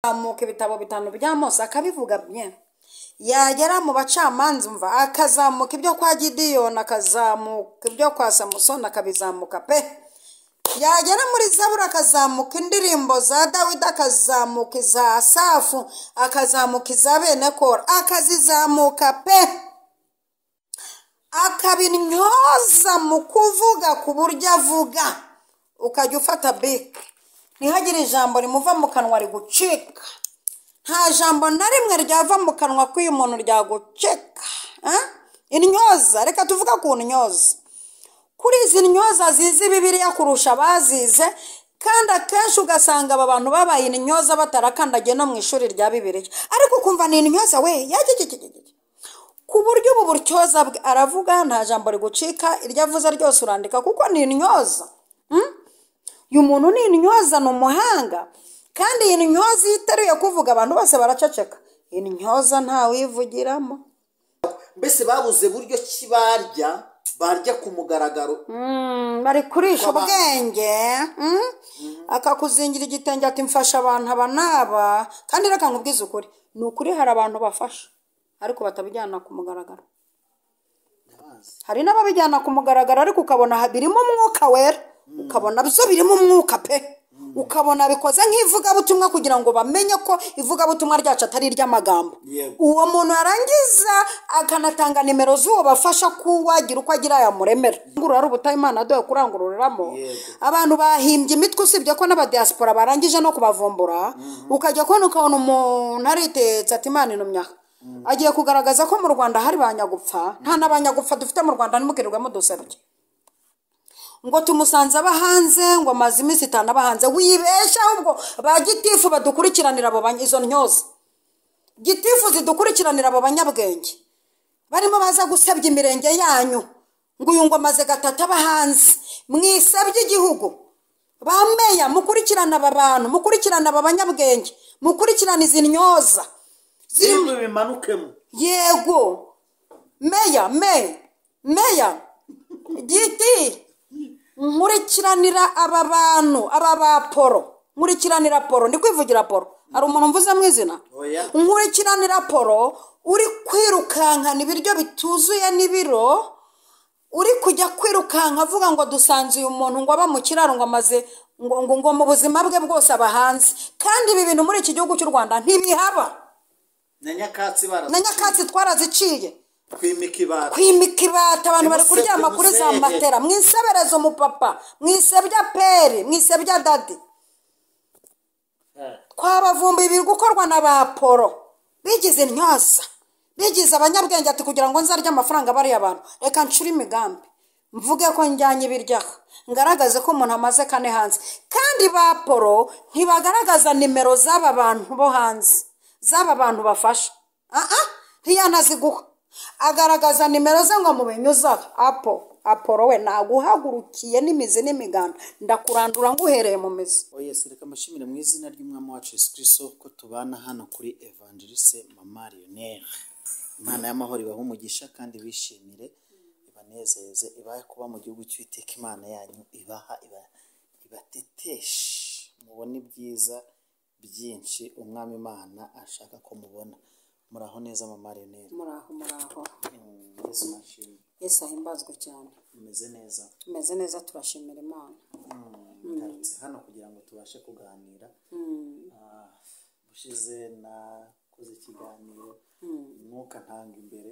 amuka ibitabo bitanu bya Mose akabivuga bye, yagera mu bacamanza umva akazamuka ibyo kwa Gideyoni, akazamuka ibyo kwa Samusoni akabizamuka pe, yagera muri Zaburi akazamuka indirimbo za Dawidi, akazamuka iza Asafu, akazamuka iza bene Kora, akazizamuka pe, akabinyoza mu kuvuga ku buryo avuga, ukajya ufata bike ntihagire ijambo rimuva mu kanwa rigucika. Nta jambo na rimwe ryava mu kanwa k'uyu muntu ryagucika. Intyoza, reka tuvuga ku ntyoza. Kuri izi ntyoza zizi Bibiliya kurusha abazize, kandi akenshi ugasanga aba bantu babaye intyoza batarakandagiye no mu ishuri rya Bibiliya, ariko ukumva ni intyoza we ku buryo ubu buryoza aravuga nta jambo rigucika, iryo avuze ryose urandika kuko ni intyoza. Uyu muntu ni intyoza, ni umuhanga, kandi iyi ntyoza iyo iteruye kuvuga abantu bose baraceceka. Iyi ntyoza ntawivugiramo. Mbese babuze buryo ki barya ku mugaragaro, bari kurisha ubwenge, akakuzingira igitenge ati mfasha abantu aba n'aba, kandi reka nkubwize ukuri, ni ukuri hari abantu bafasha ariko batabijyana ku mugaragaro. Hari n'ababijyana ku mugaragaro ariko ukabona birimo umwuka wera, ukabona byo birimo umwuka pe, ukabona bikoze nk'ivugabutumwa kugira ngo bamenye ko ivugabutumwa ryacu atari iry'amagambo. Uwo muntu arangiza akanatanga nimero z'uwo bafasha kuwagira uko agira yamuremera. Ngurura ubutaha Imana adoye kurangururiramo. Abantu bahimbye imitwe, usibye ko n'abadiaspora barangije no kubavumbura, ukajya ukabona umuntu aritetse ati Imana intumya agiye kugaragaza ko mu Rwanda hari banyagupfa. Nta n'abanyagupfa dufite mu Rwanda, nimukirirwemo dusebye ngo tumusanze abahanze, ngo amaze iminsi 5 abahanze. Wibesha ahubwo ba gitifu badukurikiranira abo izo ntyoza, gitifu zidukurikiranira abo banyabwenge barimo baza gusebya imirenge yanyu, ngo uyu ngo amaze 3 abahanze. Mwisebye igihugu, bameya mukurikirana aba bantu, mukurikirana aba banyabwenge, mukurikirana izi ntyoza zimwe bimanukemo. Yego meya giti nkurikiranira aba bantu, aba ba Poro, nkurikiranira Poro, ndi kwivugira Poro, hari umuntu mvuze mu izina, nkurikiranira Poro uri kwirukankana ibiryo bituzuye n'ibiro, uri kujya kwirukanka avuga ngo dusanze uyu muntu ngo aba mu kiraro, ngo amaze ngo mu buzima bwe bwose abahanze. Kandi ibi bintu muri iki gihugu cy'u Rwanda ntibihaba. Na nyakatsi twaraziciye, kwimika ibata abantu bari kuryama kuri za matera. Mwisebereza umupapa, mwisebya peri, mwisebya dadi. Twabavumbuye biri gukorwa na ba Poro, bigize intyoza, bigize abanyabwenge ati kugira ngo nzarye amafaranga bari abantu, reka ncure imigambi mvuge ko njyanye ibiryaho, ngaragaze ko umuntu amaze 4 hanze. Kandi ba Poro ntibagaragaza nimero z'aba bantu bo hanze, z'aba bantu bafasha, ntiyanaziguha, agaragaza nimero ze ngo mubinyuza. Aporo we naguhagurukiye n'imizi n'imiganda, ndakurandura nguhereye mu mizi. Reka mashimire mu izina ry'Umwami wacu Yesu Kristo ko tubana hano kuri Evangeliste Mama Lionel. Imana y'amahoro ibahe umugisha kandi bishimire, ibanezeze, ibahe kuba mu gihugu cy'Uwiteka Imana yanyu, ibateteshe mubone ibyiza byinshi Umwami Imana ashaka ko mubona. Muraho neza Mama Lionel? Muraho. Yesu mashimire. Yesu ahimbazwe cyane. Tumeze neza turashimira Imana. Ngarutse hano kugira ngo tubashe kuganira. Bushize nakoze ikiganiro umwuka ntanga imbere.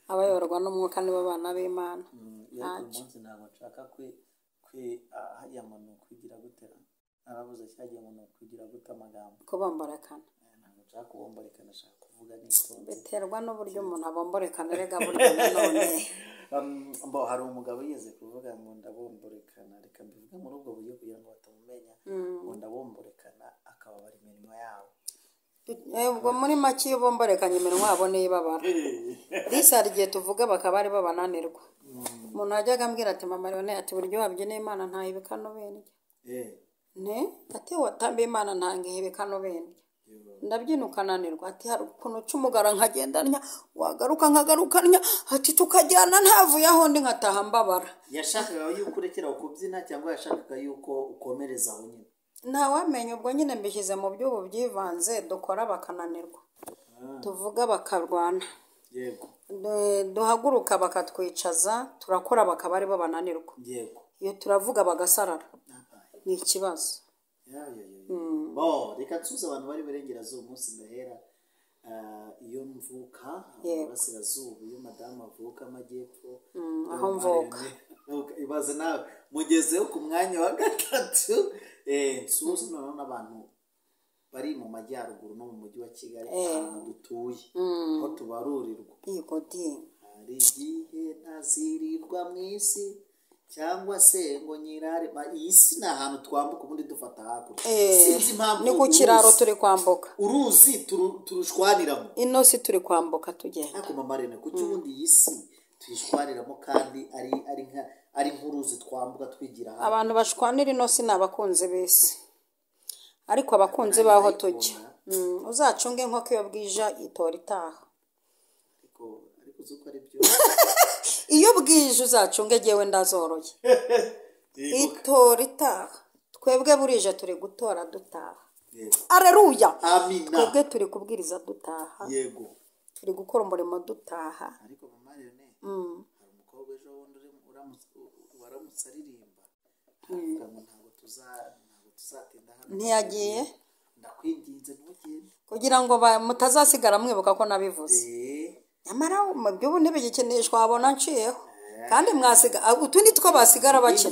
Abayoborwa n'umwuka nibo bana b'Imana. Umunsi ntabwo nshaka hariya muntu kwigira gutera, arabuze cyagiye umuntu kwigira guta amagambo kubomborekana. Ntabwo nshaka kubomborekana, nshaka kuvuga n'itonze. Biterwa n'uburyo umuntu abomborekana, rega buryo nanone. Hari umugabo yigeze kuvuga ngo ndabomborekana, reka mbivuge muri ubwo buryo kugira ngo batamumenya, ngo ndabomborekana akababara imirimo yabo. Ubwo muri make iyo bomborekanye imirimo yabo n'ibabara. Risa rigiye tuvuga bakaba ari babananirwa. Umuntu ajyaga ambwira ati Mama Lionel ati buryo wabye n'Imana ntayibikano bene. Ati watambe Imana ntangihibikano bene. Ndabyina ukananirwa, ati hari ukuntu cy'umugara nkagendanya, wagaruka nkagarukanya, ati tukajyana ntavuye aho ndi nkataha mbabara. Yashakaga yuko urekera kubyina cyangwa yashakaga yuko ukomereza aho nyine? ntawamenya ubwo nyine mbishyize mu by'ubu byivanze dukora bakananirwa tuvuga bakarwana yego duhaguruka bakatwicaza turakora bakaba aribo bananirwa yego iyo turavuga bagasarara ni ikibazo reka nsuze abantu bari burengerazuba umunsi ndahera iyo mvuka burasirazuba iyo madamu avuka amajyepfo aho mvuka ibaze nawe mugezeho ku mwanya wa gatatu nsuze noneho n'abantu bari mu majyaruguru no mu mujyi wa Kigali ahantu dutuye aho tubarurirwa hari igihe ntazirirwa mu isi cyangwa se ngo nyirare iyi si ni ahantu twambuka ubundi dufata hakurya sinzi impamvu ni ku kiraro turi kwambuka uruzi turushwaniramo ino si turi kwambuka tugenda ariko mama Rene kuki ubundi iyi si tuyishwaniramo kandi ari nk'uruzi twambuka twigira hamwe abantu bashwanira ino si ni abakunzi b'isi ariko abakunzi baho tujya uzacunge inkoko iyo bwije itora itaha ariko uzi uko ari byo iyo bwije uzacunge jyewe ndazoroye itora itaha twebwe burije turi gutora dutaha areruya twebwe turi kubwiriza dutaha yego turi gukora umurimo dutaha ariko mama Rene hari umukobwa ejo bundi waramutse aririmba avuga ngo ntabwo tuzatinda hano ntiyagiye ndakwinginze ntugende kugira ngo mutazasigara mwibuka ko nabivuze nyamara mu by'ubu ntibigikinishwa wabona nciyeho kandi mwasiga utu ni two basigara bakina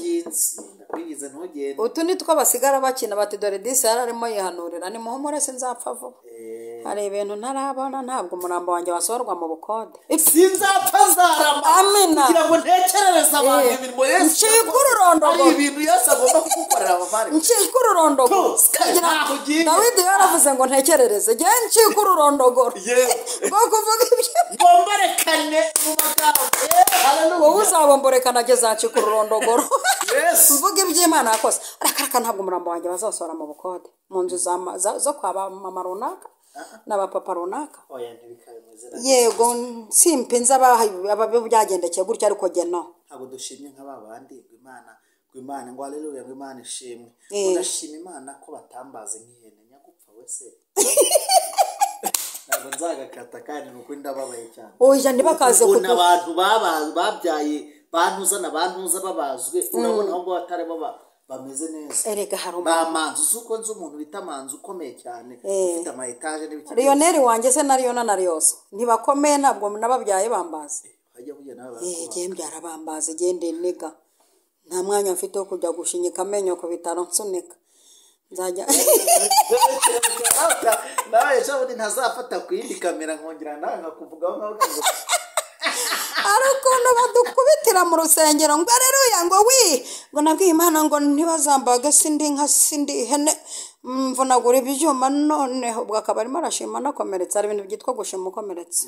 ndakwinginze ntugende utu ni two basigara bakina bati dore disi yari arimo yihanurira ni muhumure sinzapfa vuba hari ibintu ntarabona ntabwo umurambo wanjye wasohorwa mu bukode sinzapfa nzarama amina kugira ngo ntekerereze abantu imirimo Yesu ncika ururondogoro ari ibintu Yesu agomba kugukorera abavandimwe ncika ururondogoro Dawidi yaravuze ngo ntekerereze jye ncika ururondogoro bwo kuvuga ibyo bomborekane mu magambo wowe uzabomborekana ageze ncika ururondogoro mvuga iby'Imana yakoze ariko ntabwo umurambo wanjye bazasohora mu bukode mu nzu zo kwa mama runaka n'abapapa runaka yego simpinze byagendekeye gutya ariko geno ntabwo dushimye nk'ababandi Imana ngo haleluya ngo Imana ishimwe urashima Imana ko batambaze nk'ihene nyagupfa wese ntabwo nzagakata kandi nuko ndababaye cyane oya ntibakaze kubona abantu babyaye bantuza babazwe urabona aho ngo batarimo bameze neza erega hari bamanzu uko nzi umuntu bita manzu ukomeye cyane ufite ama etage n'ibiki Lionel wanjye se na Liona na Rioso ntibakomeye ntabwo nababyaye bambaze hajya kujya nawe gende arabambaze gende niga nta mwanya mfite wo kujya gushinyika amenyo ku bitaro nsunika nzajya nawe ejo bundi ntazafata ku yindi kamera nkongera nawe nkakuvugaho nkavuga ngo hari ukuntu badukubitira mu rusengero ngo areruya ngo ngo nabwiye Imana ngo ntibazambaga sindi nka sindi ihene mvunagura ibyuma none ubwo akaba arimo arashima anakomeretsa hari ibintu byitwa gushima ukomeretse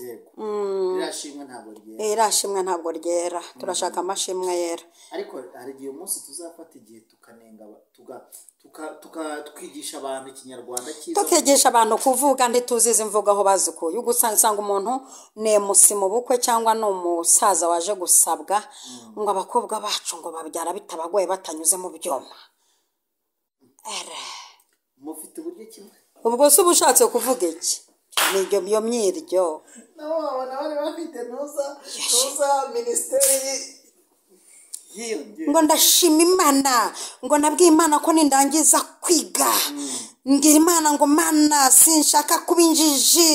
irashimwe ntabwo ryera turashaka amashimwe yera ariko hari igihe umunsi tuzafata igihe tukanenga twigisha abantu ikinyarwanda cyiza tukigisha abantu kuvuga ntituzize imvugo aho bazikuye usanga umuntu ni emusi mu bukwe cyangwa ni umusaza waje gusabwa ngo abakobwa bacu ngo babyara bitabagoye batanyuze mu byuma mufite uburyo kimwe ubwo se uba ushatse kuvuga iki nibyo byo myiryo nabo babona bari bafite ntuza minisiteri ngo ndashima Imana ngo nabwiye Imana ko nindangiza kwiga ngira Imana ngo Mana sinshaka kuba injiji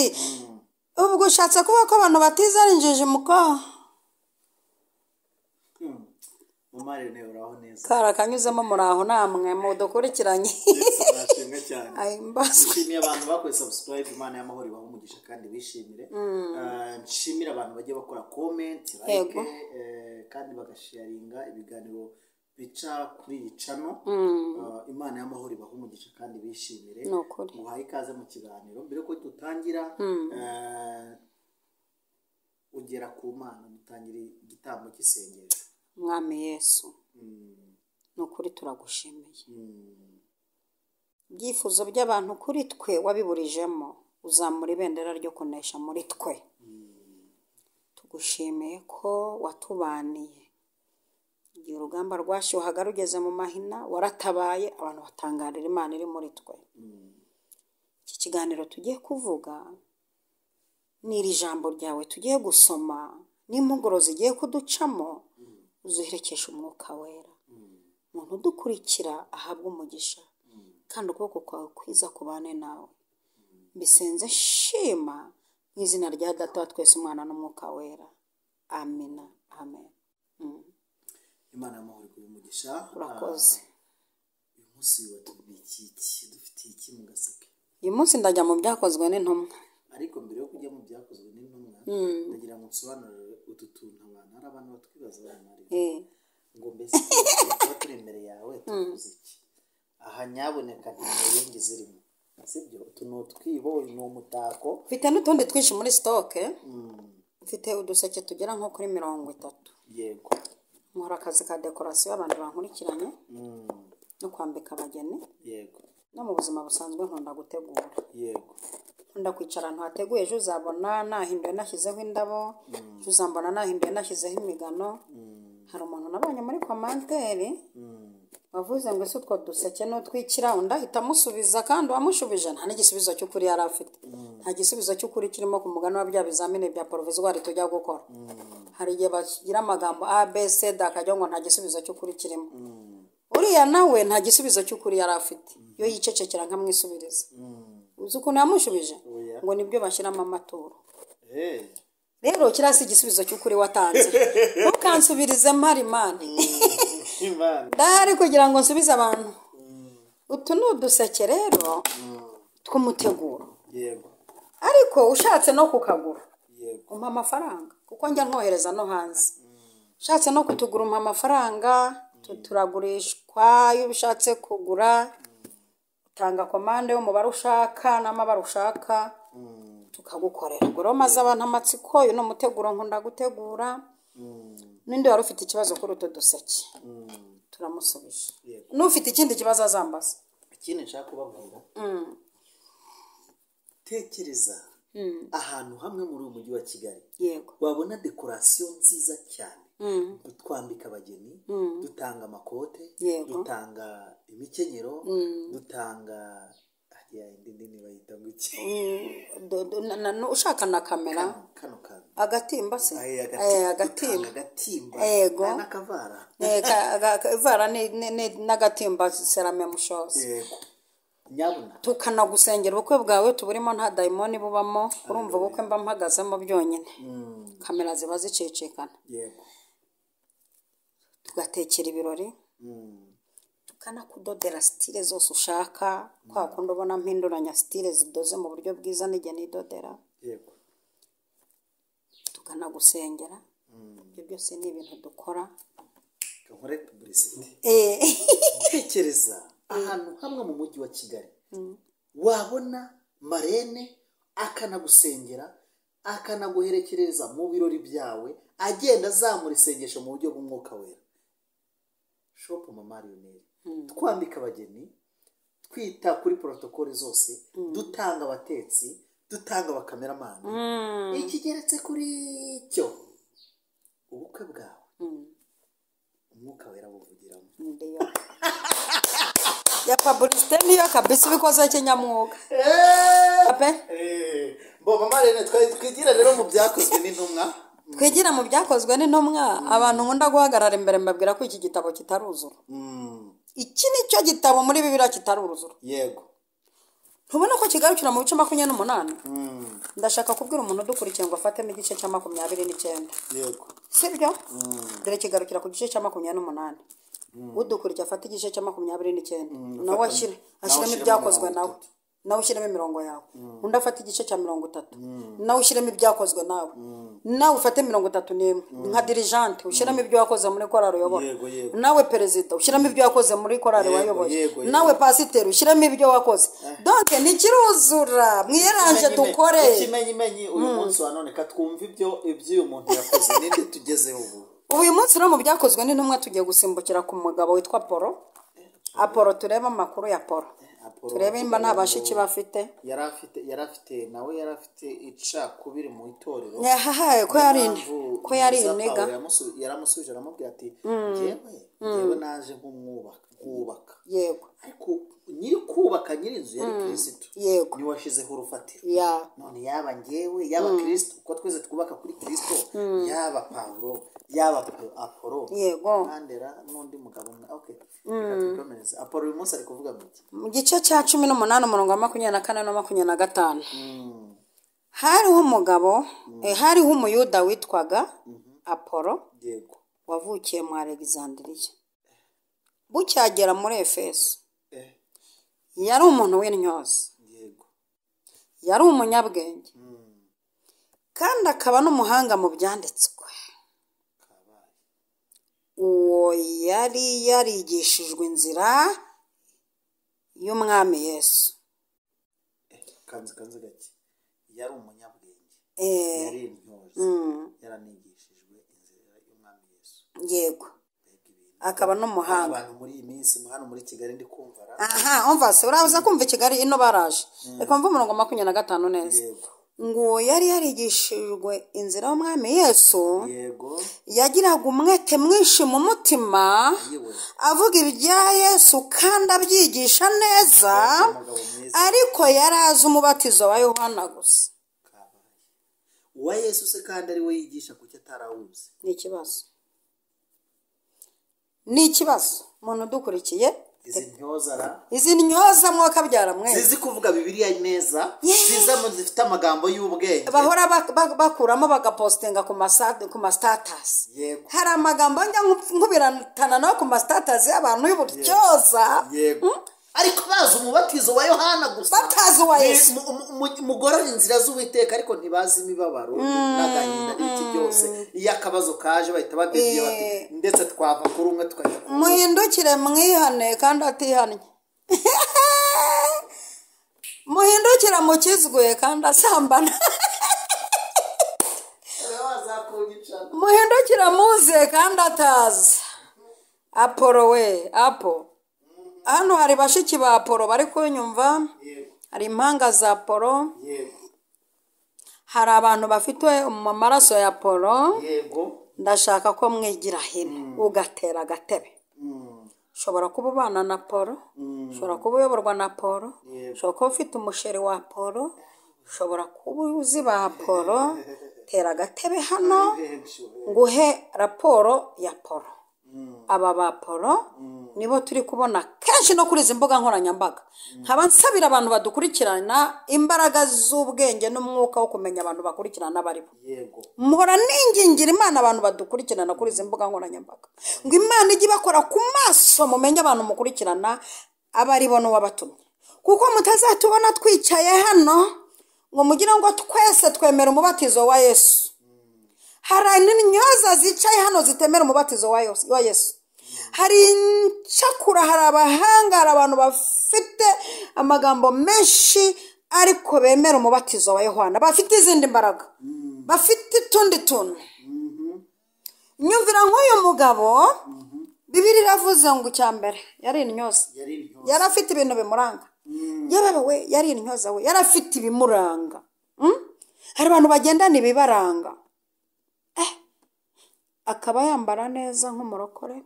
ubwo ushatse kuba ko abantu batiza ari injiji muko Marene uraho neza karakanyuzemo muraho namwe mu dukurikiranye nashimwe cyane nshimiye abantu bakoze subscribe Imana y'amahoro ibaho umugisha kandi bishimire nshimira abantu bagiye bakora comment like kandi bagasharinga ibiganiro bica kuri iyi channel Imana y'amahoro ibaho umugisha kandi bishimire nguhaye ikaze mu kiganiro mbere ko dutangira ugera ku Mana mutangira igitambo cy'isengesho Mwami Yesu nukuri turagushimiye ibyifuzo by'abantu kuri twe wabiburijemo uzamura ibendera ryo kunesha muri twe tugushimiye ko watubaniye igihe urugamba rwashyuhaga rugeze mu mahina waratabaye abantu batangarira Imana iri muri twe. Iki kiganiro tugiye kuvuga ni iri jambo ryawe tugiye gusoma n'impuguro zigiye kuducamo uziherekesha umwuka wera. Umuntu udukurikira ahabwa umugisha kandi ukuboko kwawe kwiza kubane nawe. Mbisenze shima mu izina rya Data wa twese Umwana n'Umwuka wera. Amina. Amen. Imana y'amahoro iguhe umugisha. Urakoze. Uyu munsi watubwiye iki dufitiye iki mu gaseke? Uyu munsi ndajya mu byakozwe n'intumwa. Ariko mbere yo kujya mu byakozwe n'intumwa ndagira ngo nsobanurire utu tuntu abantu hari abantu batwibaza baramari ngo mbese tuba turi imbere yawe tuvuze iki? Aha nyaboneka ntimuringi zirimo, sibyo? Utu ni utwibo, ni umutako. Mfite n'utundi twinshi muri sitoke. Mfite uduseke tugera nko kuri 30. Yego. Nkora akazi ka dekorasiyo abantu bankurikiranye no kwambika abageni. Yego. No mu buzima busanzwe nkunda gutegura. Yego. Nkunda kwicara ahantu hateguye, ejo uzabona nahinduye nashyizeho indabo, ejo uzambona nahinduye nashyizeho imigano. Hari umuntu nabonye muri komanteri wavuze ngo ese utwo duseke n'utwikira, undi ahita amusubiza kandi uwamushubije nta n'igisubizo cy'ukuri yari afite. Nta gisubizo cy'ukuri kirimo ku mugani wa bya bizamini bya provisoire tujya gukora. Hari igihe bagira amagambo ABC akajya ngo nta gisubizo cy'ukuri kirimo. Uriya nawe nta gisubizo cy'ukuri yari afite, yo yicecekera nkamwisubiriza. Uzi ukuntu yamushubije ngo nibyo bashyiramo amaturo. Rero kirasi igisubizo cy'ukuri watanze. Ntukansubirize mpari Imana. Ndahari kugira ngo nsubize abantu. Utu ni uduseke rero tw'umuteguro. Yego. Ariko ushatse no kukagura umpa amafaranga kuko njya nkohereza no hanze. Ushatse no kutugura umpa amafaranga, turagurishwa. Iyo ushatse kugura utanga komande y'umubare ushaka n'amabara ushaka tukagukorera. Ubwo rero maze abantu amatsiko, uyu ni umuteguro nkunda gutegura. N'indi wari ufite ikibazo kuri utu duseke turamusubije. N'ufite ikindi kibazo azambaza. Ikindi nshaka kubabwira, tekereza ahantu hamwe muri uyu mujyi wa Kigali wabona dekorasiyo nziza cyane. Twambika abageni, dutanga amakote, dutanga imikenyero, dutanga ushaka na kamera, agatimba se, agatimba, yego, n'akavara, akavara n'agatimba serame mushozi. Nyabuna tukanagusengera ubukwe bwawe tuburimo nta dayimoni bubamo. Urumva ubukwe mba mpagazemo byonyine. Kamera ziba zicicikana. Yego. Tugatekera ibirori, tukanakudodera style zose ushaka. Kwa kundi ubona mpinduranya style zidoze mu buryo bwiza n'igihe nidodera. Yego. Tukanagusengera. Ibyo byose ni ibintu dukora. Nkore publicity. Tekereza ahantu hamwe mu mujyi wa Kigali wabona marene akanagusengera, akanaguherekereza mu birori byawe, agenda azamura isengesho mu buryo bw'umwuka wera. Shop Mama Lionel. Twambika abageni, twita kuri protocole zose, dutanga abatetsi, dutanga abakameramani. Ikigeretse kuri cyo ubukwe bwawe umwuka wera buvugiramo. Ya publicité niyo kabisa bikoze kinyamwuga. Bo Mama Lionel, twigira rero mu byakozwe n'intumwa. Twigira mu byakozwe n'intumwa. Abantu nkunda guhagarara imbere mbabwira ko iki gitabo kitaruzura. Iki nicyo gitabo muri Bibiliya kitaruzura. Yego. Ntubona ko kigarukira mu bice 28? Ndashaka kubwira umuntu udukurikiye ngo afatemo igice cya 29. Yego. Sibyo? Dore kigarukira ku gice cya 28. Udukurikiye afata igice cya 29. Nawe ashyiremo ibyakozwe nawe. Nawe ushyiremo imirongo yawe. Undi afata igice cya 30. Nawe ushyiremo ibyakozwe nawe. Nawe ufate 31. Nka dirigente ushyiramo ibyo wakoze muri korali uyobora. Nawe perezida ushyiramo ibyo wakoze muri korali wayoboye. Nawe pasiteri ushyiramo ibyo wakoze. Donc nikiruzura mwiranje dukore. Ikimenyimenyi uyu munsi wa none katwumva ibyo uyu muntu yakoze ninde tugezeho ubu. Uyu munsi no mu byakozwe n'intumwa tugiye gusimbukira ku mugabo witwa Apollo. Apollo tureba amakuru ya Apollo. turebe nimba nta bashiki bafite. yari afite nawe yari afite icakubiri mu itorero. Ko yari intega. Yaramusubije aramubwira ati njyewe naje nk'umwubaka. Yego. Ariko nyiri kubaka nyir'inzu yari Kristo. Yego. Niwe washyizeho urufatiro. None yaba njyewe yaba Kristo kuko twese twubaka kuri Kristo, yaba Pawulo yaba Apolo. Yego. Mandera n'undi mugabo. Okay. Apolo uyu munsi ari kuvuga ngo mu gice cya 18 umurongo wa 24 na 25 hariho umugabo hariho umuyuda witwaga Apolo. Yego. Wavukiye mu Alexandria. Bucyagera muri Efeso. Yari umuntu w'intyoza. Yego. Yari umunyabwenge. Kandi akaba n'umuhanga mu byanditswe. Uwo yari yarigishijwe inzira y'umwami Yesu. Kanze gake. Yari umunyabwenge. Yari intyoza. Yaranigishijwe inzira y'umwami Yesu. Yego. Akaba n'umuhanga. Abantu muri iyi minsi hano muri Kigali ndi kumva. Umva se urabuza kumva Kigali ino baraje. Reka mva umurongo 25 neza. Yego. Ngo yari yarigishijwe inzira y'umwami Yesu. Yego. Yagiraga umwete mwinshi mu mutima avuga ibya Yesu kandi abyigisha neza, ariko yari azi umubatizo wa Yohana gusa. Uwa Yesu se kandi ari we yigisha kuki atarawuzi? Ni ikibazo umuntu dukurikiye. Izi ntyoza mwaka byara mwe zizi kuvuga Bibiliya neza, zizamo zifite amagambo y'ubwenge, bahora bakuramo bagapostinga ku ma status. Yego. Hari amagambo njya nkubirantana no ku ma status y'abantu y'uburyoza. Yego. Ariko bazi umubatizo wa Yohana gusa, batazi wa Yesu. Mugorora inzira z'Uwiteka ariko ntibazi imibabaro n'agahinda n'iki byose. Iyo akabazo kaje bahita babibye bati ndetse twava kuri umwe tukajya muhindukire mwihane kandi atihannye. Muhindukira mukizwe kandi asambana. Muhindukira muze kandi atazi. Apolo we, hano hari bashiki ba Apolo bari kunyumva. Hari impanga za Apolo. Hari abantu bafite amaraso ya Apolo. Ndashaka ko mwigira hino ugatera agatebe. Ushobora kuba ubana na Apolo, ushobora kuba uyoborwa na Apolo, ushobora kuba ufite umusheri wa Apolo, ushobora kuba uzi ba Apolo. Tera agatebe hano nguhe raporo ya Apolo. Aba ba Apolo nibo turi kubona kenshi no kuri izi mbuga nkoranyambaga. Nkaba nsabira abantu badukurikirana imbaraga z'ubwenge n'umwuka wo kumenya abantu bakurikirana baribo. Yego. Muhora ningingira Imana abantu badukurikirana kuri izi mbuga nkoranyambaga, ngo Imana ijye bakora ku maso mumenye abantu mukurikirana abaribo n'uwabatumye, kuko mutazatubona twicaye hano ngo mugira ngo twese twemera umubatizo wa Yesu. Hari n'intyoza zicaye hano zitemera umubatizo wa Yesu. Hari incakura, hari abahanga, hari abantu bafite amagambo menshi ariko bemera umubatizo wa Yohana, bafite izindi mbaraga, bafite utundi tuntu. Nyumvira nk'uyu mugabo, Bibiliya iravuze ngo cyambere yari intyoza. Yari afite ibintu bimuranga. Yabawe yari intyoza we, yari afite ibimuranga. Hari abantu bagendana ibibaranga. Akaba yambara neza nk'umurokore.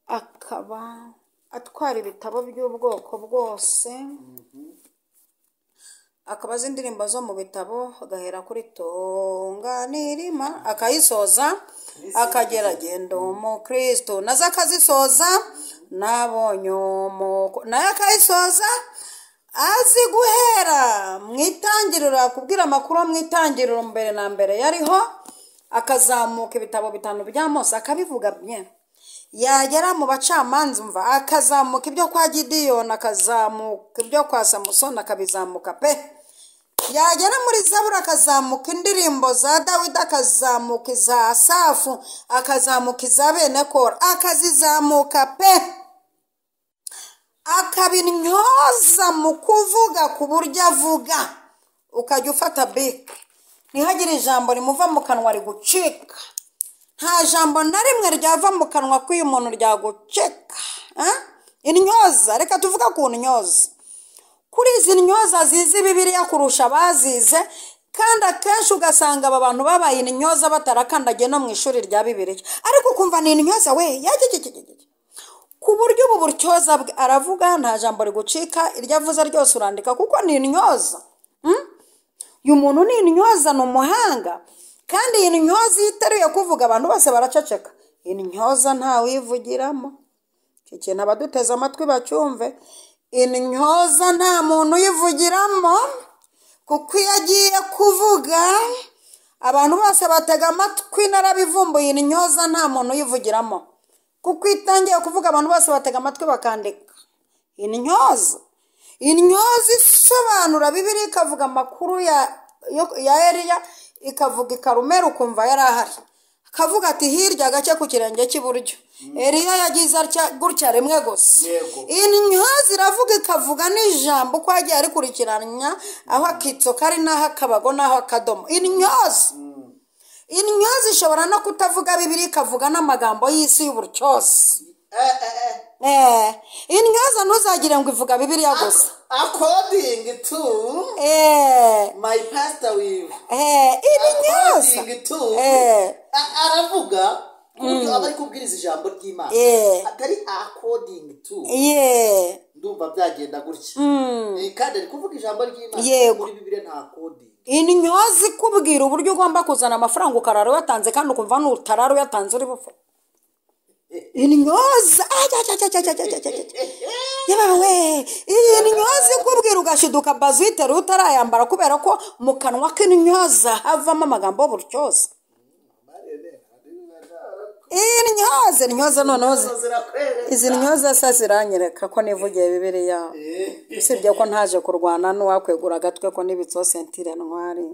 Akaba atwara ibitabo by'ubwoko bwose. Akaba azi indirimbo zo mu bitabo, agahera kuri Tonganirima akayisoza, akagera gendo mu Kristo, nazo akazisoza, nabonye nayo akayisoza. Azi guhera mwitangirira kubwira amakuru mwitangirira mbere na mbere yariho, akazamuka ibitabo 5 bya Mose akabivuga bien. Yagera mu bacamanza umva akazamuka ibyo kwa Gideyoni, akazamuka ibyo kwa Samusoni akabizamuka pe. Yagera muri Zaburi akazamuka indirimbo za Dawidi, akazamuka iza Asafu, akazamuka iza bene Kora, akazizamuka pe. Akabintyoza mu kuvuga ku buryo avuga, ukajya ufata bike ntihagire ijambo rimuva mu kanwa rigucika. Nta jambo na rimwe ryava mu kanwa k'uyu muntu ryagucika. intyoza reka tuvuga ku ntyoza kuri izi ntyoza zizi bibiliya kurusha abazize kandi akenshi ugasanga aba bantu babaye intyoza batarakandagiye no mu ishuri rya bibiliya ariko ukumva ni intyoza we ku buryo ubu buryoza bwe aravuga nta jambo rigucika iryo avuze ryose urandika kuko ni intyoza uyu muntu ni intyoza ni umuhanga kandi iyi ntyoza iyo iteruye kuvuga abantu bose baraceceka intyoza ntawivugiramo iki kintu abaduteze amatwi bacyumve intyoza nta muntu uyivugiramo kuko iyo agiye kuvuga abantu bose batega amatwi narabivumbuye intyoza nta muntu uyivugiramo kuko itangiye kuvuga abantu bose batega amatwi bakandika intyoza isobanura bibiliya ikavuga amakuru ya Eliya ikavuga ikarumera ukumva yari ahari akavuga ati hirya agace ku kirenge cy'iburyo Eliya yagize gutya rimwe gusa intyoza iravuga ikavuga n'ijambo uko yagiye arikurikiranya aho akitso kari n'aho akabago n'aho akadomo intyoza ishobora no kutavuga bibiliya ikavuga n'amagambo y'isi y'uburyozi intyoza ntuzagire ngo ivuga bibiliya gusa according to my pastor with according to aravuga kuburyo aba ari kubwiriza ijambo ry'Imana atari according to ndumva byagenda gutya kandi ari kuvuga ijambo ry'Imana muri bibiliya nta according intyoza ikubwira uburyo ugomba kuzana amafaranga ukarara uyatanze kandi ukumva n'utarara uyatanze uri bupfe intyoza yewe iyi intyoza ikubwira ugashiduka bazitera utarayambara kubera ko mu kanwa k'intyoza havamo amagambo y'uburyoza intyoza noneho izi ntyoza se ziranyereka ko nivugiye bibiliya usibye ko ntaje kurwana n'uwakwegura agatwe ko n'ibitso sentire ntwari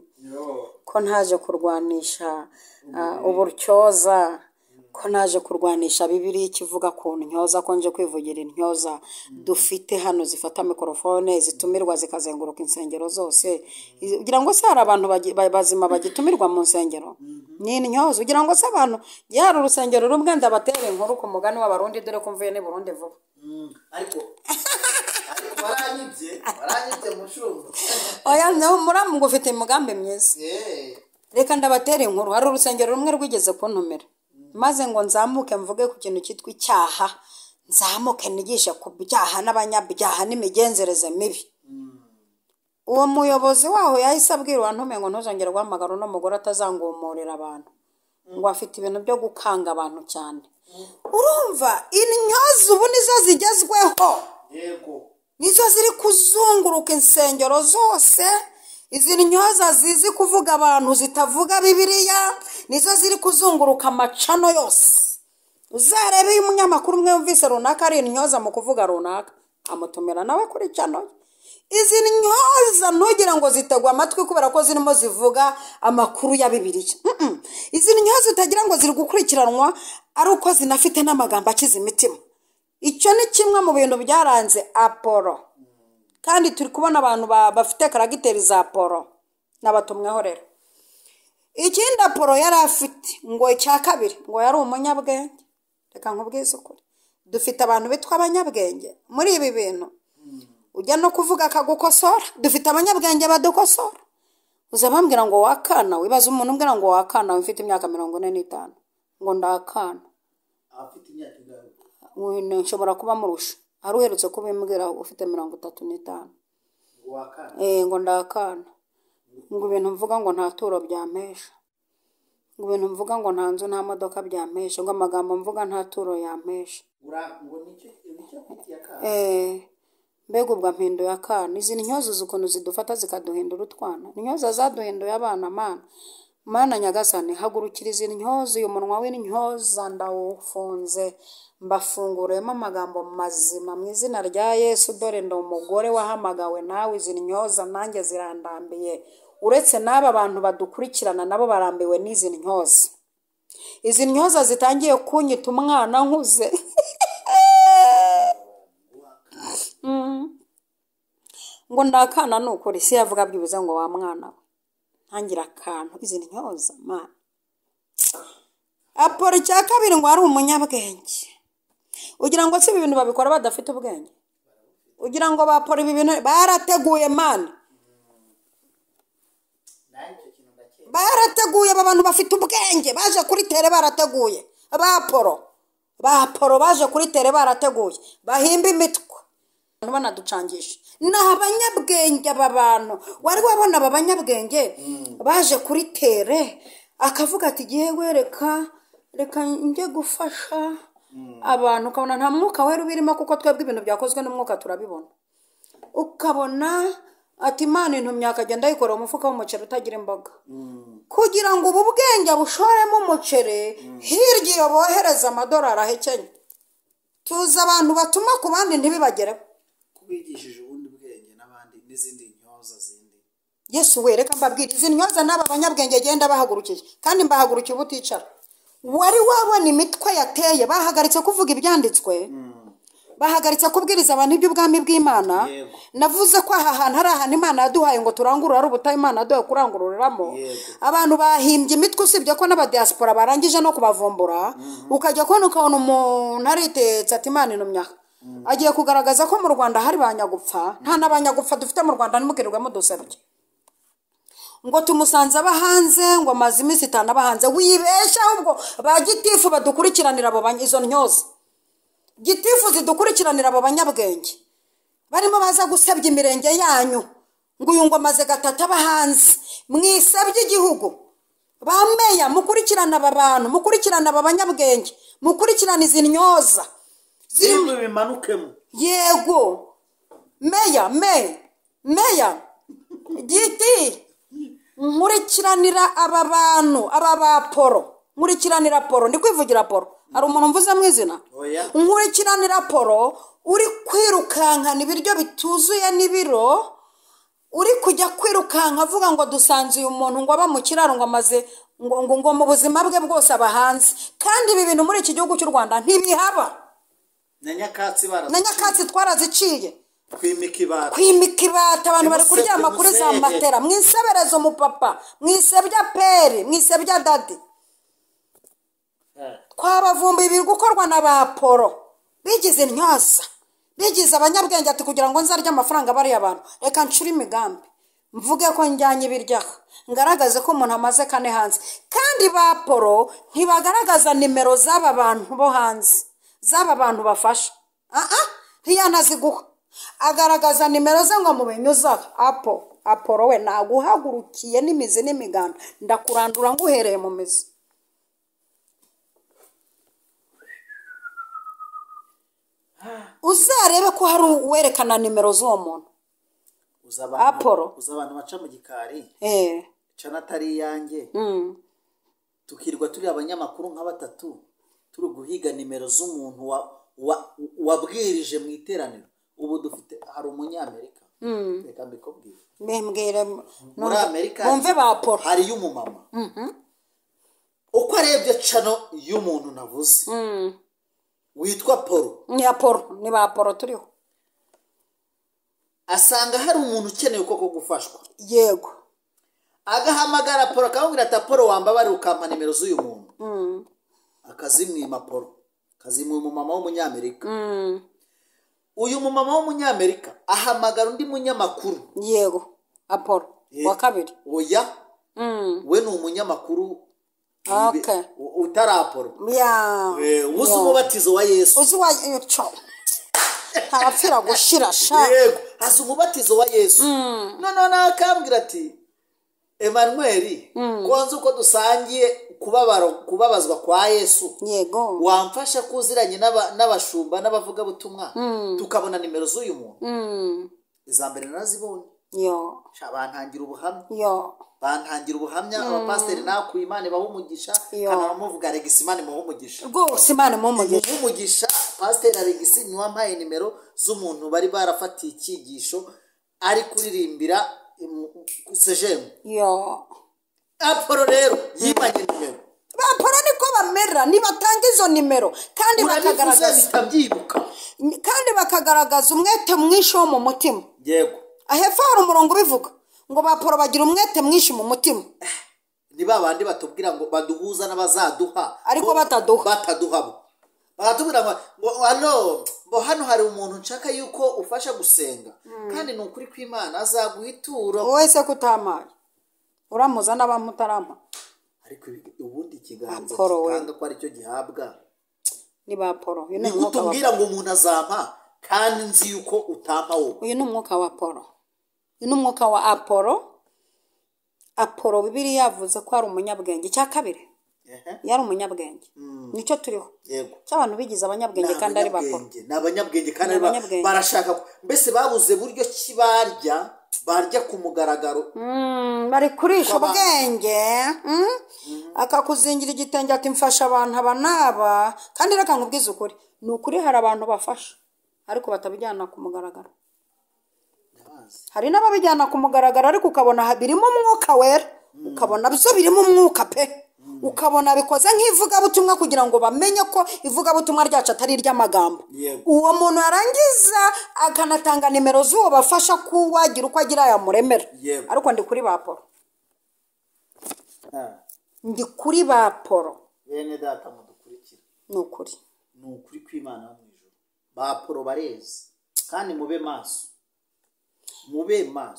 ko ntaje kurwanisha uburyoza ko naje kurwanisha bibiliya ikivuga ku ntyoza ko nje kwivugira intyoza dufite hano zifata mikorofone zitumirwa zikazenguruka insengero zose ugira ngo se hari abantu bazima bagitumirwa mu nsengero ni intyoza ugira ngo se abantu yari urusengero rumwe ndabatera inkuru ku mugani w'abarundi dore ko mvuye ni Burundi vuba ariko baranyibye mushumba oya no muramu ngo ufite umugambi mwiza reka ndabatera inkuru hari urusengero rumwe rwigeze kuntumira maze ngo nzamuke mvuge ku kintu cyitwa icyaha nzamuke nigishe ku byaha n'abanyabyaha n'imigenzereze mibi uwo muyobozi waho yahise abwira uwantume ngo ntuzongere guhamagara uno mugore atazangumurira abantu ngo afite ibintu byo gukanga abantu cyane urumva intyoza ubu nizo zigezweho nizo ziri kuzunguruka insengero zose izi ntyoza zizi kuvuga abantu zitavuga bibiliya nizo ziri kuzunguruka amacano yose uzarebe iyo umunyamakuru umwe yumvise runaka ari intyoza mu kuvuga runaka amutumira nawe kuri cano izi ntyoza ntugira ngo zitegwa amatwi kubera ko zirimo zivuga amakuru ya bibiliya izi ntyoza utagira ngo ziri gukurikiranwa ari uko zinafite n'amagambo akiza imitima icyo ni kimwe mu bintu byaranze Apollo kandi turi kubona abantu bafite karagiteri za Apollo n'abatumweho rero ikindi Apollo yari afite ngo icya kabiri ngo yari umunyabwenge reka nkubwize ukuri dufite abantu bitwa abanyabwenge muri ibi bintu ujya no kuvuga akagukosora dufite abanyabwenge badukosora uza bambwira ngo wakana wibaza umuntu umbwira ngo wakana ufite imyaka 45 ngo ndakana afite imyaka ingana nshobora kuba murusha ari uherutse kubimbwira ufite 35 ngo ndakana ngo ibintu mvuga ngo nta turo byampesha ngo ibintu mvuga ngo nta nzu nta modoka byampesha ngo amagambo mvuga nta turo yampesha ngo nicyo kwitiya kana mbega ubwo mpinduye akana izi ntyoza ukuntu zidufata zikaduhindura utwana intyoza zaduhinduye abana mana nyagasani hagurukira izi ntyoza uyu munwa w'intyoza ndawufunze mbafunguremo amagambo mazima mu izina rya Yesu dore ndo umugore wahamagawe nawe izi ntyoza nanjye zirandambiye uretse n'aba bantu badukurikirana nabo barambiwe n'izi ntyoza izi ntyoza zitangiye kunyita umwana nkuze ngo ndakana nukuri si yavuga byibuze ngo wa mwana we ntangira akantu izi ntyoza mana Apollo cya kabiri ngo ari umunyabwenge ugira ngo si ibi bintu babikora badafite ubwenge? Ugira ngo bapora ibi bintu barateguye mani, barateguye. Aba bantu bafite ubwenge baje kuri tere barateguye. Baporo baje kuri tere barateguye, bahimba imitwe banaducangisha. Ni abanyabwenge aba bantu. Wari wabona aba banyabwenge baje kuri tere akavuga ati yewe reka njye gufasha abantu, ukabona nta mwuka wera ubirimo, kuko twebwe ibintu byakozwe n'umwuka turabibona. Ukabona ati Imana intumye akagenda yikorera umufuka w'umuceri utagira imboga, kugira ngo ubu bwenge bushoremo umuceri, hirya iyo bohereza amadolari ahekenya. Tuzi abantu batuma ku bandi ntibibagereho. Kubigishije ubundi bwenge n'abandi n'izindi ntyoza zindi. Yesu we, reka mbabwire izi ntyoza n'aba banyabwenge genda bahagurukije, kandi mbahagurukiye ubuticara. Wari wabona imitwe yateye bahagaritse kuvuga ibyanditswe, bahagaritse kubwiriza abantu iby'ubwami bw'Imana. Navuze ko aha hantu ari ahantu Imana yaduhaye ngo turangurure, ari ubutayu Imana yaduhaye kurangururiramo. Abantu bahimbye imitwe, usibye ko n'abadiaspora barangije no kubavumbura. Ukajya kubona ukabona umuntu aritetse ati Imana intumye agiye kugaragaza ko mu Rwanda hari banyagupfa. Nta n'abanyagupfa dufite mu Rwanda, ntimukirirwemo dusabye ngo tumusanze abahanze, ngo amaze iminsi 5 abahanze. Wibesha ahubwo ba gitifu badukurikiranira abo izo ntyoza. Gitifu zidukurikiranira abo banyabwenge barimo baza gusebya imirenge yanyu, ngo uyu ngo amaze 3 abahanze. Mwisebye igihugu. Bameya mukurikirana aba bantu, mukurikirana aba banyabwenge, mukurikirana izi ntyoza zimwe bimanukemo. Yego meya giti nkurikiranira aba bantu, aba baporo, nkurikiranira poro, ndi kwivugira poro. Hari umuntu mvuze mu izina? Nkurikiranira poro uri kwirukankana ibiryo bituzuye n'ibiro, uri kujya kwirukanka avuga ngo dusanze uyu muntu ngo aba mu kiraro ngo amaze ngo mu buzima bwe bwose abahanze. Kandi ibi bintu muri iki gihugu cy'u Rwanda ntibihaba. Na nyakatsi twaraziciye. Kwimika ibata abantu bari kuryama kuri za matera. Mwisebereza umupapa, mwisebya peri, mwisebya dadi. Twabavumbuye biri gukorwa na baporo, bigize intyoza, bigize abanyabwenge ati kugira ngo nzarye amafaranga bari abantu, reka ncure imigambi mvuge ko njyanye ibiryaha, ngaragaze ko umuntu amaze 4 hanze. Kandi baporo ntibagaragaza nimero z'aba bantu bo hanze, z'aba bantu bafasha. Ntiyanaziguha, agaragaza nimero ze ngo mubenyuza. Aporo we naguhagurukiye n'imizi n'imiganda, ndakurandura nguhereye mu mizi. Uzarebe ko hari uwerekana nimero z'uwo muntu. Aporo uzabantu baca mu gikari cana atari yanjye, tukirwa turi abanyamakuru nka 3 turi guhiga nimero z'umuntu wabwirije mu iteraniro. Ubu dufite hari umunyamerika, reka mbikubwire, mbwira muri Amerika bumve baporo, hari y'umumama uko arebye cano y'umuntu navuze witwa Poro. Ni Aporo, ni baporo turiho. Asanga hari umuntu ukeneye uko gufashwa. Yego. Agahamagara Poro akamubwira ati Poro wambabari ukampa nimero z'uyu muntu. Akazimwima Poro, kazimwima umumama w'umunyamerika. Uyu mumama w'umunyamerika ahamagara undi munyamakuru. Yego. Aporo wa kabiri. Oya. We ni umunyamakuru. Okay. Utaraporo. Uzi umubatizo wa Yesu. Uzi wa cyo. Harapfira gushira sha. Yego, hazi umubatizo wa Yesu. None akambwira ati Emmanuel, kwanza uko dusangiye kubabazwa kwa Yesu. Yego. Wamfasha kuziranye n'abashumba n'abavuga butumwa tukabona nimero z'uyu muntu. Izambere narazibonye. Yo. Shabantangira ubuhamya. Yo. Bantangira ubuhamya abapasiteri naku Imana bahumugisha, kana bamuvuga Regis Imana bahumugisha. Rwose Imana bahumugisha. Umugisha pasiteri Regis ni wampaye nimero z'umuntu bari barafatiye icyigisho ari kuririmbira sejemu. Yo. Aporo rero yimanye nimero. Baporo niko bamera, nibatanga izo nimero kandi bakagaragaza bitabyibuka. Kandi bakagaragaza umwete mwinshi wo mu mutima. Yego. Ahepfo hari umurongo bivuga ngo baporo bagira umwete mwinshi mu mutima. Ni babandi batubwira ngo baduhuza n'abazaduha ariko bataduha bo. baratubwira ngo ngo hano hari umuntu nshaka yuko ufasha gusenga kandi ni ukuri kw'Imana azaguha ituro. wese kutamaye uramuza n'abamutarama ariko ubundi ikiganza Apolo we. kitanga ko aricyo gihabwa. ni ba Polo. uyu ni ni umwuka wa kutubwira ngo umuntu azampa kandi nzi yuko utampa wowe. uyu ni umwuka wa Polo. uyu ni umwuka wa Apolo Bibiliya yavuze ko ari umunyabwenge. Icya kabiri yari umunyabwenge. nicyo turiho yego cy'abantu bigize abanyabwenge kandi ari ba Polo. ni abanyabwenge kandi Ni abanyabwenge. barashaka mbese babuze buryo ki barya ku mugaragaro. bari kurisha ubwenge akakuzingira igitenge ati mfasha abantu aba n'aba kandi reka nkubwize ukuri ni ukuri hari abantu bafasha ariko batabijyana ku mugaragaro. hari n'ababijyana ku mugaragaro ariko ukabona birimo umwuka wera ukabona byo birimo umwuka pe ukabona bikoze nk'ivugabutumwa kugira ngo bamenye ko ivugabutumwa ryacu atari iry'amagambo. uwo muntu yarangiza akanatanga nimero z'uwo bafasha kuwagira uko agira yamuremera. ariko ndi kuri ba Polo. ndi kuri ba Polo. bene data mudukurikira ni ukuri kw'Imana mu ijuru. ba Polo barezi kandi mube maso.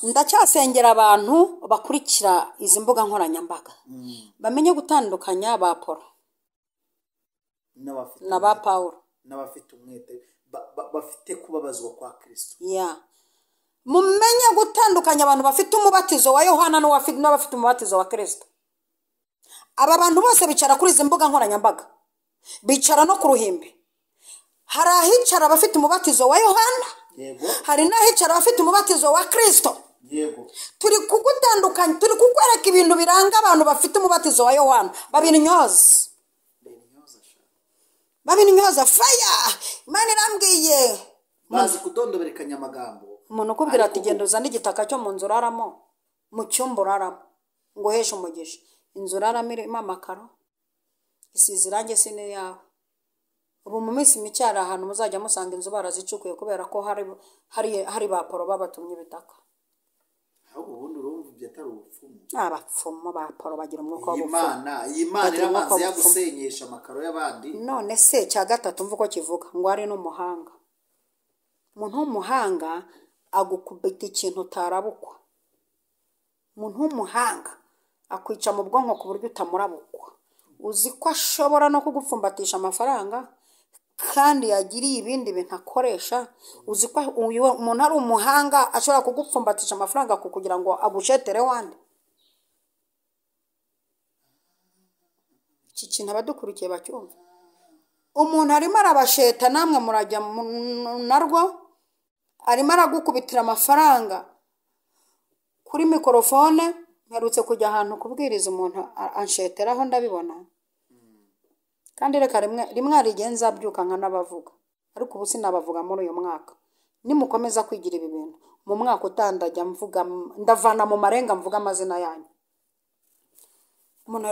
ndacyasengera abantu bakurikira izi mbuga nkoranyambaga bamenye gutandukanya ba Polo na ba Pawulo n'abafite umwete bafite kubabazwa kwa Kristo. mumenye gutandukanya abantu bafite umubatizo wa Yohana n'abafite umubatizo wa Kristo. aba bantu bose bicara kuri izi mbuga nkoranyambaga, bicara no ku ruhimbi. hari ahicara abafite umubatizo wa Yohana, hari n'ahicara abafite umubatizo wa Kristo. turi kugutandukanya, turi kukwereka ibintu biranga abantu bafite umubatizo wa Yohana. babinyoza faya. Imana irambwiye bazi kudondoberekanya amagambo. umuntu ukubwira ati genda uzane igitaka cyo mu nzu uraramo, mu cyumba uraramo ngo uheshe umugisha. inzu uraramo irimo amakaro, isize irangi si n'iyawe. ubu mu minsi mike hari ahantu muzajya musanga inzu barazicukuye kubera ko hari ba Polo babatumye ibitaka. ubundi urumva ibyo atari ubupfumu. abapfumu ba Polo bagira umwuka w'ubupfumu. iyi Mana irabanza yagusenyesha amakaro y'abandi. none se cya gatatu mvuko kivuga ngo ari n'umuhanga. umuntu w'umuhanga agukubita ikintu utarabukwa. umuntu w'umuhanga akwica mu bwonko ku buryo utamurabukwa. uzi ko ashobora no kugupfumbatisha amafaranga kandi yagiriye ibindi bintu akoresha. uzi ko umuntu ari umuhanga ashobora kugupfumbatisha amafaranga kugira ngo agushetere wandi. iki kintu abadukurikiye bacyumva. umuntu arimo arabasheta namwe murajya narwo, arimo aragukubitira amafaranga kuri mikorofone. mperutse kujya ahantu kubwiriza umuntu ansheteraho ndabibona. kandi reka rimwe hari igihe nzabyuka nkanabavuga, ariko ubu sinabavuga muri uyu mwaka. nimukomeza kwigira ibi bintu mu mwaka utandajya mvuga, ndavana mu marenga mvuga amazina yanyu. umuntu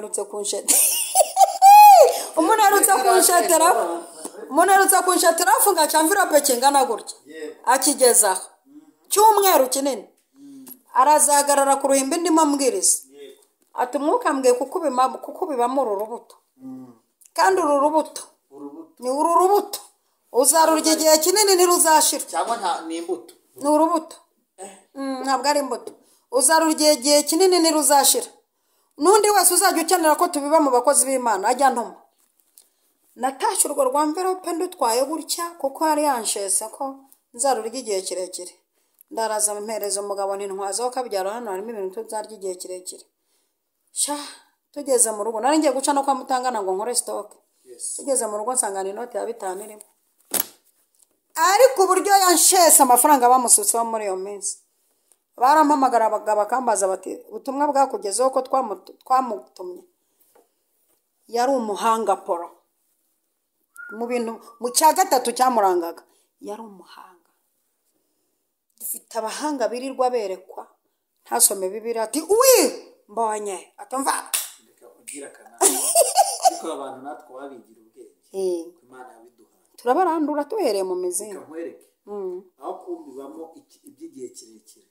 aherutse kunshetera afunga cyamvirope kingana gutya, akigezaho cyumweru kinini. arazagarara ku ruhimbi ndimo mbwiriza ati umwuka mbwiye kukubibamo uru rubuto, kandi uru rubuto ni uru rubuto uzarurya igihe kinini ntiruzashira. cyangwa ni imbuto, ni urubuto. ntabwo ari imbuto. uzarurya igihe kinini ntiruzashira. n'undi wese uzajya ukenera ko tubiba mu bakozi b'Imana ajya ntuma. natashye urwo rwa mverope ndutwaye gutya kuko yari yanshese ko nzarurya igihe kirekire. ndaraza mpereza umugabo ntintwazaho kabyara, hano harimo ibintu tuzarya igihe kirekire. tugeze mu rugo nari ngiye guca no kwa Mutangana ngo nkore sitoke. tugeze mu rugo nsangana inoti ya 5 irimo. ariko uburyo yanshese amafaranga bamusutseho muri iyo minsi, barampamagara bakambaza bati ubutumwa bwakugezeho ko twamutumye. yari umuhanga Polo. mu cya gatatu cyamurangaga yari umuhanga. dufite abahanga birirwa berekwa ntasome Bibiliya ati mbonye atumva. ariko abantu natwe wabigira ubwenge. Imana yabiduhaye. turabarandura tuhereye mu mizinga. nkwereke aho kumbibamo iby'igihe kirekire.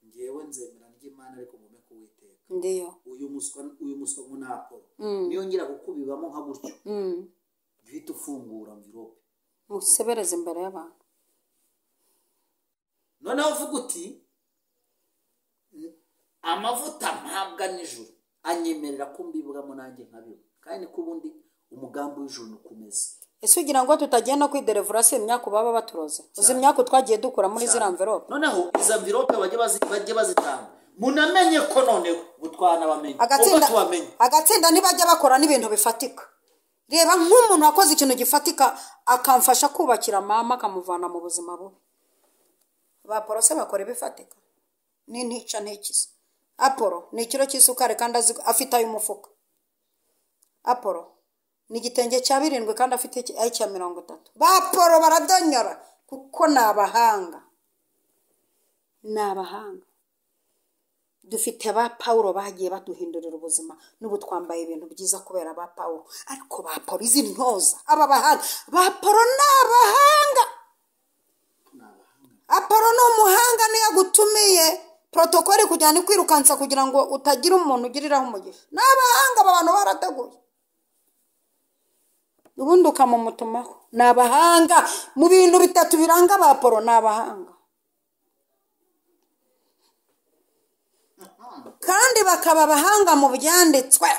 ngewe nzemera ry'Imana ariko ngume kuwiteka. ndiyo uyu muswa ngo na Polo niyo ngira gukubibamo nka gutyo uhita ufungura mvirope musebereze imbere y'abantu. noneho uvuga uti amavuta mpabwa nijoro anyemerera ko mbibwamo nanjye nkabiba, kandi ko ubundi umugambi w'ijoro ukomeza. Ese ugira ngo tutagenda kwiderevura se imyaka baba baturoze? Uzi imyaka twagiye dukura muri zira mverope. Noneho izo mvirope bajye bazitanga, munamenye ko noneho butwana bamenye agatsinda ntibajya bakora n'ibintu bifatika. Reba nk'umuntu wakoze ikintu gifatika akamfasha kubakira mama akamuvana mu buzima bubi. Ba porose bakora ibifatika ni ntica ntikiza. Apolo ni ikiro cy'isukari kandi afite ayo umufuka. Apolo ni igitenge cya 7 kandi afite icya 30. Ba Apolo baradonyora kuko nabahanga. Dufite ba Paulo bagiye baduhindurira ubuzima, n'ubu twambaye ibintu byiza kubera ba Paulo. Ariko ba Paulo izi ntoza aba bahanga, ba Paulo nabahanga. Apolo no muhanga ni yagutumiye protokole kujyana kwirukansa kugira ngo utagira umuntu ugiriraho umugisha. Nabahanga abantu barateguye. Ubundi ukamumutumaho. Nabahanga mu bintu bitatu biranga ba Apolo, nabahanga. Kandi bakaba bahanga mu byanditswe.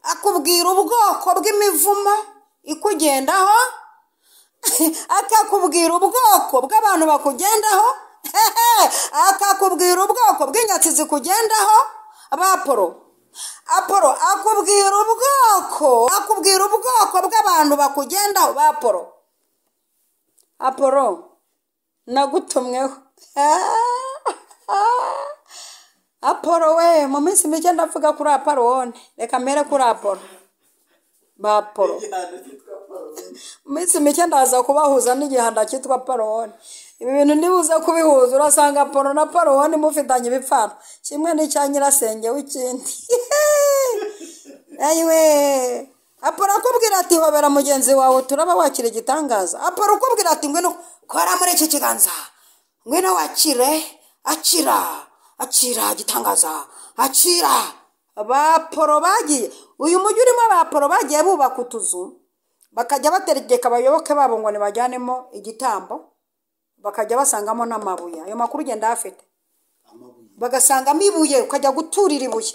Akubwira ubwoko bw'imivumo ikugendaho, akakubwira ubwoko bw'abantu bakugendaho, akakubwira ubwoko bw'inyatsi zikugendaho. Apolo akubwira ubwoko bw'abantu bakugendaho. Apolo nagutumweho. Apolo we mu minsi mike ndavuga kuri Apolo, reka mere kuri Apolo. Ba Apolo mu minsi mike ndaza kubahuza n'igihanda cyitwa Apolo. Ibi bintu ndibuze kubihuza urasanga Apolo na Apolo mufitanye ibipfano kimwe n'icya nyirasenge w'ikindi. Ayiwe Apolo akubwira ati hobera mugenzi wawe turaba wakira igitangaza. Apolo akubwira ati ngwino kora muri iki kiganza, ngwino wakire, akira gitangaza, akira. Ba Apolo bagiye, uyu mujyi urimo ba Apolo bagiye bubaka utuzu bakajya bategeka abayoboke babo ngo nibajyanemo igitambo, bakajya basangamo n'amabuye. Ayo makuru ugenda afite, bagasangamo ibuye ukajya guturira ibuye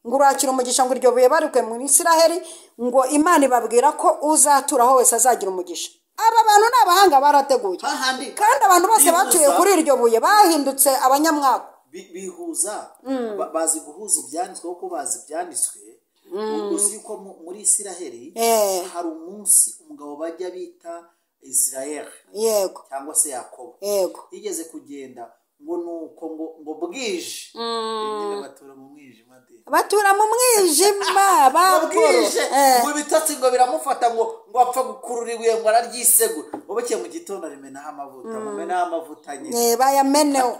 ngo urakira umugisha, ngo iryo buye barikwe mu Isiraheli, ngo Imana ibabwira ko uzaturaho wese azagira umugisha. Aba bantu n'abahanga barateguye, kandi abantu bose batuye kuri iryo buye bahindutse abanyamwaka. Bihuza bazi guhuza ibyanditswe kuko bazi ibyanditswe. Uzi ko muri Isiraheli hari umunsi umugabo bajya bita Israel, yego, cyangwa se Yakobo, yego, yigeze kugenda ngo nuko ngo bwije nyine batura mu mwijima babwije ngo ibitotsi ngo biramufata ngo apfa gukurura ibuye ngo araryisegura. Ubukeye mu gitondo rimenaho amavuta, mumenaho amavuta nyine bayameneho.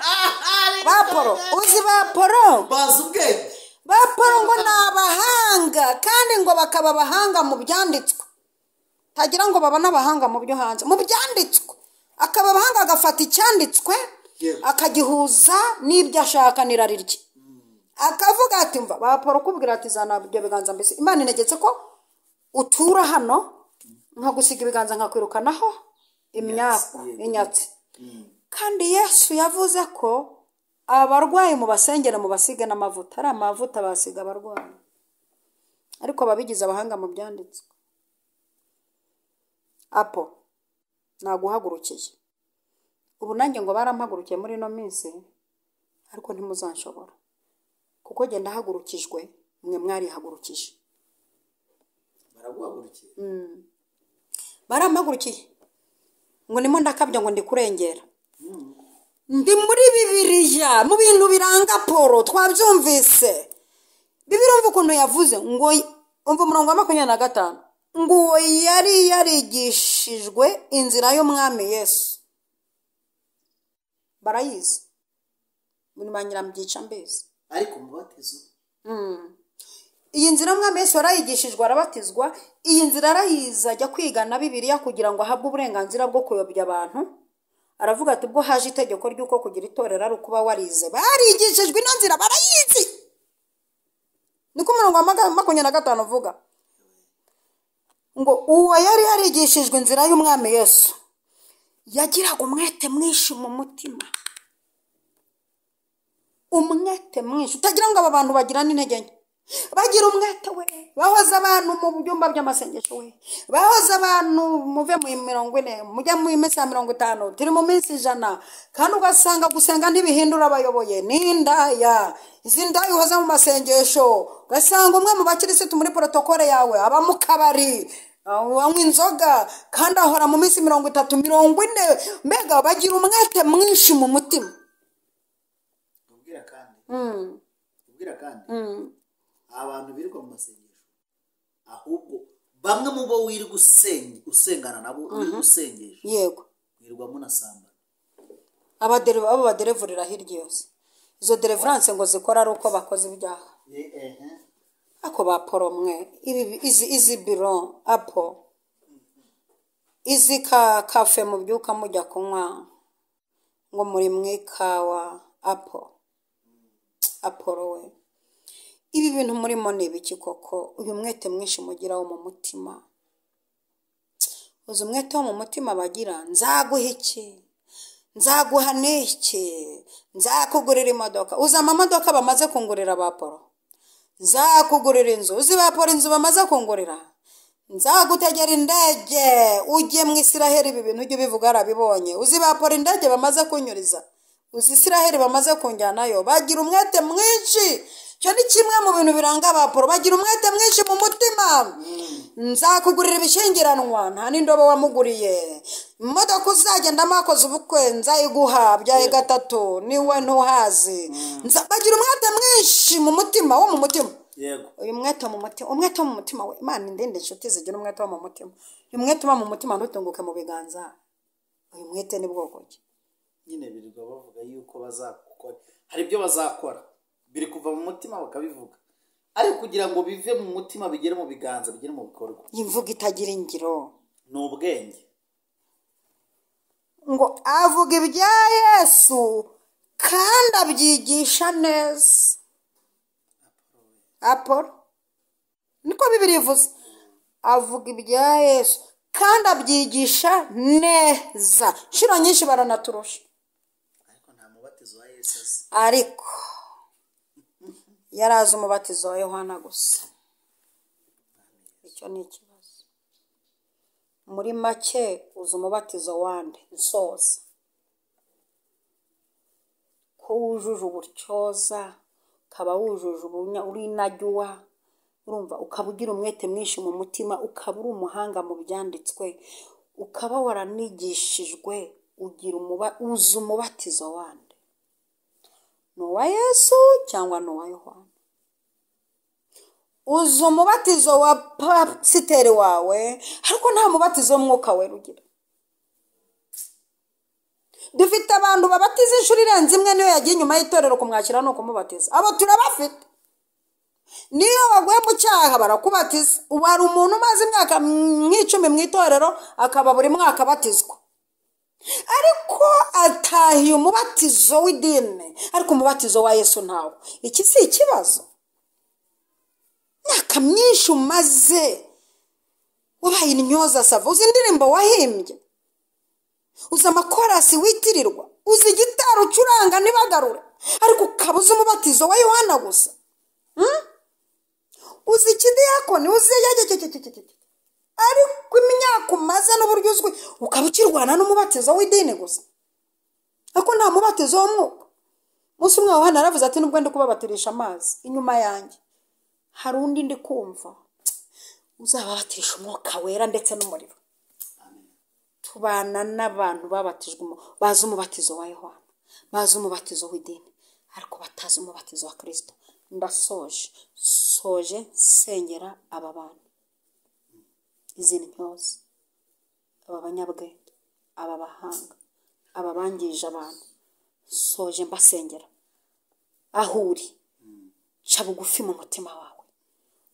Ba Apolo uzi ba Apolo bazi ubwenge. Ba Apolo ngo nabahanga, kandi ngo bakaba abahanga mu byanditswe. Tagira ngo babona abahanga mu byo hanze, mu byanditswe. Akaba abahanga agafata icyanditswe akagihuza n'ibyo ashaka nirarirye. Akavuga ati mva ba Apolo kubwira ati zana ibyo biganza, mbese Imana inegetse ko utura hano nkagusiga ibiganza nkakwirukanaho imyaka inyatsi. Kandi Yesu yavuze ko abarwayi mu basengera mu basige n'amavuta. Ari amavuta basiga abarwayi, ariko babigize abahanga mu byanditswe. Apo naguhagurukiye ubu nanjye ngo barampagurukiye muri no minsi, ariko ntimuzanshobora kuko genda hagurukijwe mwe mwari hagurukije. Baraguhagurukiye barampagurukiye ngo nimo ndakabya ngo ndi kurengera. Ndi muri Bibiliya mu bintu biranga Apolo twabyumvise. Bibiliya umva ukuntu yavuze ngo umva umurongo wa 25 ngo yari yarigishijwe inzira y'umwami Yesu. Barayizi muri Manyiramubyica mbese, ariko mubatizo iyi nzira umwami Yesu yarayigishijwe arabatizwa. Iyi nzira arayiza ajya kwiga na Bibiliya kugira ngo ahabwe uburenganzira bwo kuyobya abantu. Aravuga ati ubwo haje itegeko ry'uko kugira itorero ari ukuba warize. Barigishijwe ino nzira barayizi. Niko umurongo wa 25 uvuga. ngo uwo yari yarigishijwe inzira y'umwami Yesu yagiraga umwete mwinshi mu mutima, umwete mwinshi utagira ngo aba bantu bagirane intege nke, bagira umwete we, bahoza abantu mu byumba by'amasengesho we, bahoza abantu muve mu 40, mujya mu minsi ya 50, turi mu minsi 100, kandi ugasanga gusenga ntibihindura abayoboye n'indaya. Izi ndaya uhoza mu masengesho, ugasanga umwe mu bakirisitu muri protokole yawe aba mu kabari anywa inzoga, kandi ahora mu minsi 30, 40, mbega bagira umwete mwinshi mu mutima. ubwira kandi abantu birirwa mu masengesho, ahubwo bamwe mu bo wirirwa usengana nabo uri gusengesha, yego, wirirwa munasambana. abo baderevurira hirya yose, izo deliverance ngo zikora ari uko bakoze ibyaha. Ako baporo mwe izi biro apo izi kafe mubyuka mujya kunywa ngo muri mwikawa aporo we, ibi bintu murimo ni ibiki koko? Uyu mwete mwinshi mugira wo mu mutima, uzi umwete wo mu mutima bagira, nzaguha iki, nzaguha n'iki, nzakugurira imodoka. Uzi amamodoka bamaze kungurira baporo, nzakugurira inzu. Uzi baporo inzu bamaze kungurira, nzagutegera indege ujye mu Isiraheli. Ibi bintu ujye ubivuga arabibonye. Uzi baporo indege bamaze kunyuriza, uzi Isiraheli bamaze kunjyanayo. Bagira umwete mwinshi, cyo ni kimwe mu bintu biranga baporo, bagira umwete mwinshi mu mutima. Nzakugurira ibishingiranwa, nta n'indobo wamuguriye, imodoka uzagendamo wakoze ubukwe nzayiguha byaye 3, niwe ntuhazi. Bagira umwete mwinshi mu mutima, wo mu mutima. Yego, uyu mwete mu mutima, umwete wo mu mutima we, Imana indinde inshuti zigira umwete wo mu mutima. Uyu mwete uba mu mutima ntutunguke mu biganza. Uyu mwete ni bwoko ki? nyine birirwa bavuga yuko bazakora, hari ibyo bazakora biri kuva mu mutima bakabivuga, ariko kugira ngo bive mu mutima bigere mu biganza, bigere mu bikorwa, imvuga itagira ingiro ni ubwenge. ngo avuga ibya Yesu kandi abyigisha neza. Apolo niko Bibiliya ivuze, avuga ibya Yesu kandi abyigisha neza. Inshuro nyinshi baranaturusha, Ariko nta mubatizo wa Yesu azi. ariko yarazi umubatizo wa Yohana gusa. Icyo ni ikibazo. Muri make uzi umubatizo wande nsoza, ko wujuje uburyoza, ukaba wujuje uri najyuwa, urumva, ukaba ugira umwete mwinshi mu mutima, ukaba uri umuhanga mu byanditswe, ukaba waranigishijwe, uzi umubatizo wande, ni uwa Yesu cyangwa ni uwa Yohana? Uzi umubatizo wa pasiteri wawe, ariko nta mubatizo w'umwuka wera ugira. Dufite abantu babatiza inshuro irenze imwe, niyo yagiye inyuma y'itorero kumwakira no kumubatiza. Abo turabafite. Niyo waguye mu cyaha barakubatiza. Ubu hari umuntu umaze imyaka 10 mu itorero akaba buri mwaka abatizwa, ariko atahiye umubatizo w'idini, ariko umubatizo wa Yesu ntawo. Iki si ikibazo? Myaka myinshi umaze wabaye intyoza sava, uzi indirimbo wahimbye, uzi amakorasi witirirwa, uzi gitari ucuranga nibagarura, ariko ukabuze umubatizo wa Yohana gusa. Uzi ikidiyakoni, uzi ariko imyaka umaze n'uburyo uzwi ukaba ukirwana n'umubatizo w'idini gusa, ariko nta mubatizo w'umwuka. Umunsi umwe Yohana aravuze ati nubwo ndi kubabatirisha amazi, inyuma yanjye hari undi ndi kumva uzababatirisha umwuka wera ndetse n'umuriro. Tubana n'abantu babatijwe, bazi umubatizo wa Yohana, bazi umubatizo w'idini, ariko batazi umubatizo wa Kristo. Soje sengera aba bantu, izi ntyoza, aba banyabwenge, aba bahanga, aba bangije abantu, soje mbasengera. Aho uri ca bugufi mu mutima wawe,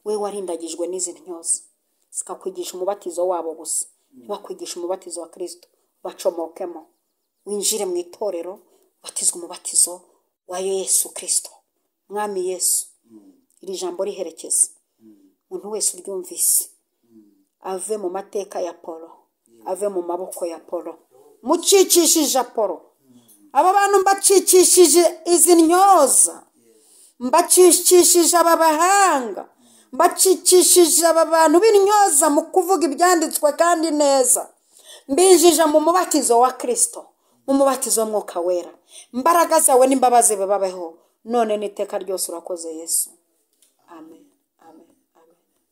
we warindagijwe n'izi ntyoza, zikakwigisha umubatizo wabo gusa, ntibakwigisha umubatizo wa Kristo. Bacomokemo, winjire mu itorero, batizwe umubatizo wa Yesu Kristo, Mwami Yesu. Iri jambo riherekeza umuntu wese uryumvise ave mu mateka ya Polo, ave mu maboko ya Polo. Mucikishije Apolo, aba bantu mbacikishije izi ntyoza, mbacikishije aba bahanga, mbacikishije aba bantu b'intyoza mu kuvuga ibyanditswe kandi neza, mbinjije mu mubatizo wa Kristo, mu mubatizo w'Umwuka Wera. Imbaraga zawe n'imbabazi bibabeho none n'iteka ryose. Urakoze Yesu.